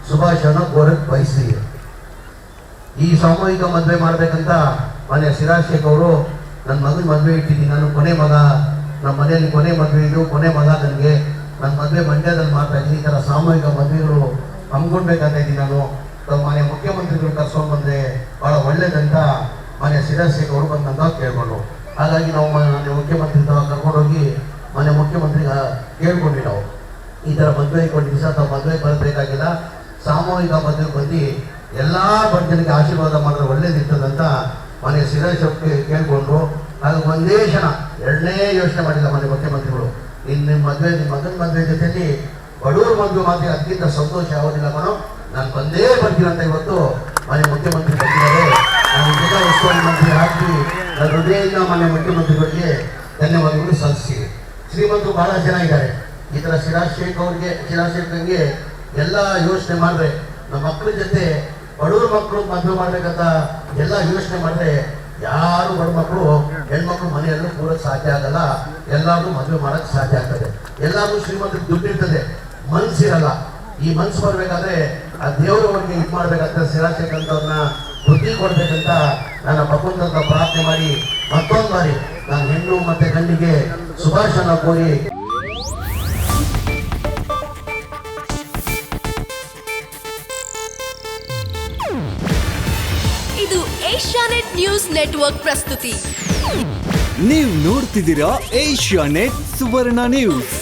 ಶುಭಾಶಯನ ಕೋರಕ್ಕೆ ಬಯಸ್ತೀವಿ. ಈ ಸಾಮೂಹಿಕ ಮದುವೆ ಮಾಡಬೇಕಂತ ಮನೆ ಸಿರಾಜ್ ಶೇಖ್ ಅವರು ನನ್ನ ಮಗನ ಮದುವೆ ಇಟ್ಟಿದ್ದೀನಿ, ನಾನು ಕೊನೆ ಮಗ, ನಮ್ಮ ಮನೆಯಲ್ಲಿ ಕೊನೆ ಮದುವೆ ಇದು, ಕೊನೆ ಮಗ ನನಗೆ, ನನ್ನ ಮದುವೆ ಮಂಡ್ಯದಲ್ಲಿ ಮಾಡ್ತಾ ಇದ್ದೀನಿ, ಈ ಥರ ಸಾಮೂಹಿಕ ಮದುವೆಗಳು ಹಮ್ಮಿಕೊಳ್ಬೇಕಂತ ಇದ್ದೀನಿ ನಾನು. ಮನೆ ಮುಖ್ಯಮಂತ್ರಿಗಳು ಕರ್ಸ್ಕೊಂಡ್ಬಂದ್ರೆ ಭಾಳ ಒಳ್ಳೇದಂತ ಮನೆ ಸಿರಾಜ್ ಶೇಖ್ ಅವರು ಬಂದಂತ ಕೇಳ್ಕೊಂಡು, ಹಾಗಾಗಿ ನಾವು ಮನೆ ಮುಖ್ಯಮಂತ್ರಿ ಕರ್ಕೊಂಡೋಗಿ ಮನೆ ಮುಖ್ಯಮಂತ್ರಿಗೆ ಕೇಳ್ಕೊಂಡ್ವಿ. ನಾವು ಈ ಥರ ಮದುವೆ ಇಟ್ಕೊಂಡು ದಿವಸ ತಾವು ಮದುವೆ ಬರಬೇಕಾಗಿಲ್ಲ, ಸಾಮೂಹಿಕ ಮದುವೆ ಬಂದು ಎಲ್ಲ ಭಕ್ತರಿಗೆ ಆಶೀರ್ವಾದ ಮಾಡಿದ್ರೆ ಒಳ್ಳೇದಿರ್ತದಂತ ಮನೆ ಸಿರಾಜ್ ಶೇಖ್ ಕೇಳ್ಕೊಂಡ್ರು. ಅದು ಒಂದೇ ಕ್ಷಣ ಎರಡನೇ ಯೋಚನೆ ಮಾಡಿಲ್ಲ ಮನೆ ಮುಖ್ಯಮಂತ್ರಿಗಳು, ನಿಮ್ಮ ಮದುವೆ, ನಿಮ್ಮ ಮಗನ ಮದುವೆ ಜೊತೆಯಲ್ಲಿ ಬಡವರು ಮದುವೆ ಮಾತ್ರ ಅದಕ್ಕಿಂತ ಸಂತೋಷ ಯಾವುದಿಲ್ಲ ಮನೋ, ನಾನು ಬಂದೇ ಬರ್ತೀನಿ ಅಂತ ಇವತ್ತು ಮನೆ ಮುಖ್ಯಮಂತ್ರಿ ಬಂದಿದ್ದಾರೆ. ನಾನು ಜಿಲ್ಲಾ ಉಸ್ತುವಾರಿ ಮಂತ್ರಿ ಹಾಕಿ ನನ್ನ ಹೃದಯದಿಂದ ಮನೆ ಮುಖ್ಯಮಂತ್ರಿಗಳಿಗೆ ಧನ್ಯವಾದಗಳು ಸಲ್ಲಿಸ್ತೀವಿ. ಶ್ರೀಮಂತರು ಬಹಳ ಜನ ಇದ್ದಾರೆ. ಈ ಥರ ಸಿರಾಜ್ ಶೇಖ್ಗೆ ಎಲ್ಲ ಯೋಚನೆ ಮಾಡಿದ್ರೆ, ನಮ್ಮ ಮಕ್ಕಳ ಜೊತೆ ಬಡವ್ರ ಮಕ್ಕಳು ಮದುವೆ ಮಾಡ್ಬೇಕಂತ ಎಲ್ಲ ಯೋಚನೆ ಮಾಡಿದ್ರೆ ಯಾರು ಬಡ ಮಕ್ಕಳು ಹೆಣ್ಮಕ್ಳು ಮನೆಯಲ್ಲೂ ಕೂರಕ್ಕೆ ಸಾಧ್ಯ ಆಗಲ್ಲ, ಎಲ್ಲಾರು ಮದುವೆ ಮಾಡಕ್ಕೆ ಸಾಧ್ಯ ಆಗ್ತದೆ. ಎಲ್ಲಾರು ಶ್ರೀಮಂತರಿಗೆ ದುಡ್ಡು ಇರ್ತದೆ, ಮನ್ಸಿರಲ್ಲ. ಈ ಮನ್ಸು ಬರ್ಬೇಕಾದ್ರೆ ಆ ದೇವರವರಿಗೆ ಇದು ಮಾಡ್ಬೇಕಂತ ಸಿರಾಜ್ ಶೇಖ್ ಅಂತವ್ರನ್ನ ಬುದ್ಧಿ ಕೊಡ್ಬೇಕಂತ ನನ್ನ ಭಗವಂತನ ಪ್ರಾರ್ಥನೆ ಮಾಡಿ ಮತ್ತೊಂದು ಬಾರಿ ನಾನು ಹೆಣ್ಣು ಮತ್ತೆ ಗಂಡಿಗೆ ಶುಭಾಶಯನ ಕೋರಿ. ಇದು ಏಷ್ಯಾನೆಟ್ ನ್ಯೂಸ್ ನೆಟ್ವರ್ಕ್ ಪ್ರಸ್ತುತಿ. ನೀವು ನೋಡ್ತಿದ್ದೀರಾ ಏಷ್ಯಾನೆಟ್ ಸುವರ್ಣ ನ್ಯೂಸ್.